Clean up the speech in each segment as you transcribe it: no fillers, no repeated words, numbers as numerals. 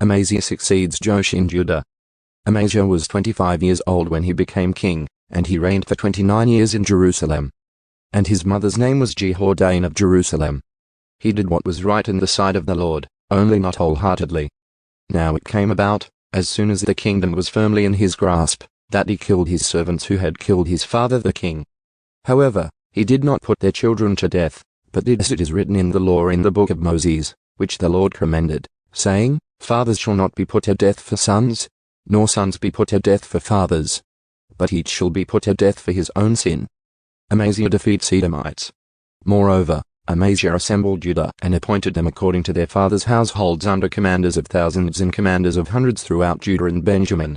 Amaziah succeeds Joash in Judah. Amaziah was 25 years old when he became king, and he reigned for 29 years in Jerusalem. And his mother's name was Jehoaddan of Jerusalem. He did what was right in the sight of the Lord, only not wholeheartedly. Now it came about, as soon as the kingdom was firmly in his grasp, that he killed his servants who had killed his father the king. However, he did not put their children to death, but did as it is written in the law in the book of Moses, which the Lord commended, saying, Fathers shall not be put to death for sons, nor sons be put to death for fathers, but each shall be put to death for his own sin. Amaziah defeats Edomites. Moreover, Amaziah assembled Judah and appointed them according to their fathers' households under commanders of thousands and commanders of hundreds throughout Judah and Benjamin.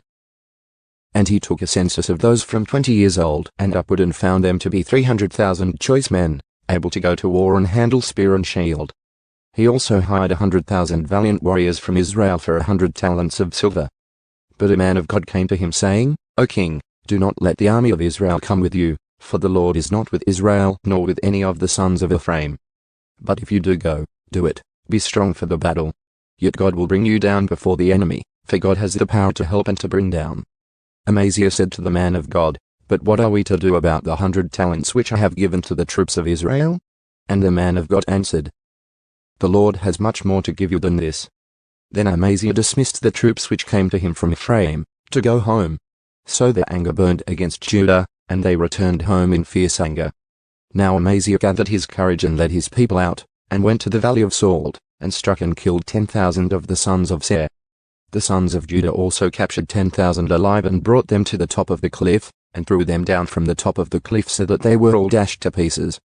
And he took a census of those from 20 years old and upward and found them to be 300,000 choice men, able to go to war and handle spear and shield. He also hired 100,000 valiant warriors from Israel for 100 talents of silver. But a man of God came to him saying, O king, do not let the army of Israel come with you, for the Lord is not with Israel nor with any of the sons of Ephraim. But if you do go, do it, be strong for the battle. Yet God will bring you down before the enemy, for God has the power to help and to bring down. Amaziah said to the man of God, But what are we to do about the 100 talents which I have given to the troops of Israel? And the man of God answered, The Lord has much more to give you than this. Then Amaziah dismissed the troops which came to him from Ephraim, to go home. So their anger burned against Judah, and they returned home in fierce anger. Now Amaziah gathered his courage and led his people out, and went to the valley of Salt, and struck and killed 10,000 of the sons of Seir. The sons of Judah also captured 10,000 alive and brought them to the top of the cliff, and threw them down from the top of the cliff so that they were all dashed to pieces.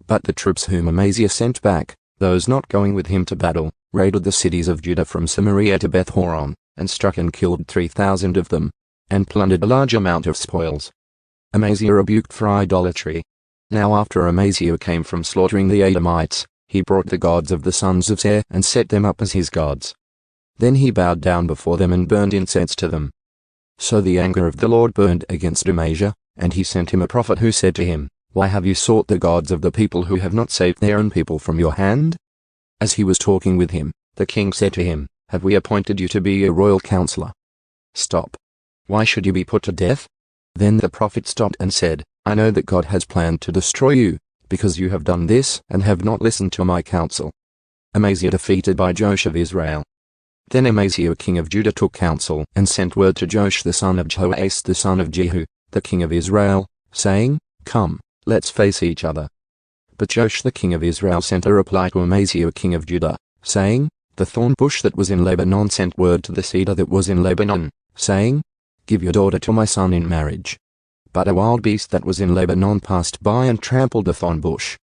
But the troops whom Amaziah sent back, those not going with him to battle, raided the cities of Judah from Samaria to Beth-horon, and struck and killed 3,000 of them, and plundered a large amount of spoils. Amaziah rebuked for idolatry. Now after Amaziah came from slaughtering the Edomites, he brought the gods of the sons of Seir and set them up as his gods. Then he bowed down before them and burned incense to them. So the anger of the Lord burned against Amaziah, and he sent him a prophet who said to him, Why have you sought the gods of the people who have not saved their own people from your hand? As he was talking with him, the king said to him, Have we appointed you to be a royal counselor? Stop. Why should you be put to death? Then the prophet stopped and said, I know that God has planned to destroy you, because you have done this and have not listened to my counsel. Amaziah defeated by Joash of Israel. Then Amaziah king of Judah took counsel and sent word to Joash the son of Joash the son of Jehu, the king of Israel, saying, Come, let's face each other. But Joash the king of Israel sent a reply to Amaziah king of Judah, saying, The thorn bush that was in Lebanon sent word to the cedar that was in Lebanon, saying, Give your daughter to my son in marriage. But a wild beast that was in Lebanon passed by and trampled the thorn bush.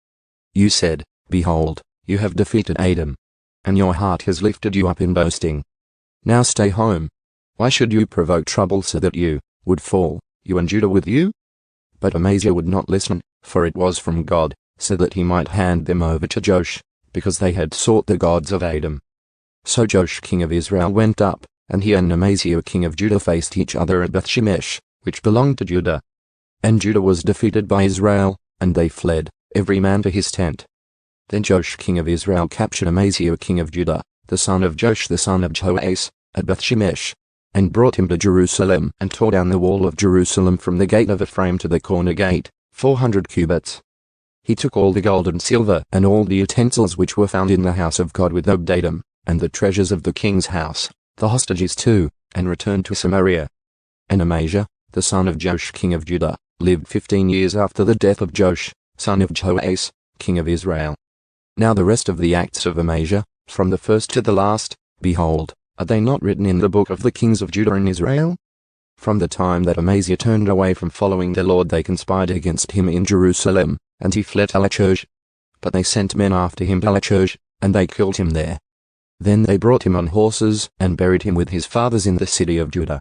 You said, Behold, you have defeated Edom, and your heart has lifted you up in boasting. Now stay home. Why should you provoke trouble so that you would fall, you and Judah with you? But Amaziah would not listen, for it was from God, so that he might hand them over to Joash, because they had sought the gods of Edom. So Joash king of Israel went up, and he and Amaziah king of Judah faced each other at Bethshemesh, which belonged to Judah. And Judah was defeated by Israel, and they fled, every man to his tent. Then Joash king of Israel captured Amaziah king of Judah, the son of Joash the son of Joash, at Bethshemesh, and brought him to Jerusalem and tore down the wall of Jerusalem from the gate of Ephraim to the corner gate, 400 cubits. He took all the gold and silver and all the utensils which were found in the house of God with Obed-edom, and the treasures of the king's house, the hostages too, and returned to Samaria. And Amaziah, the son of Joash king of Judah, lived 15 years after the death of Joash, son of Joash, king of Israel. Now the rest of the acts of Amaziah, from the first to the last, behold, are they not written in the book of the kings of Judah and Israel? From the time that Amaziah turned away from following the Lord, they conspired against him in Jerusalem, and he fled to Lachish. But they sent men after him to Lachish, and they killed him there. Then they brought him on horses, and buried him with his fathers in the city of Judah.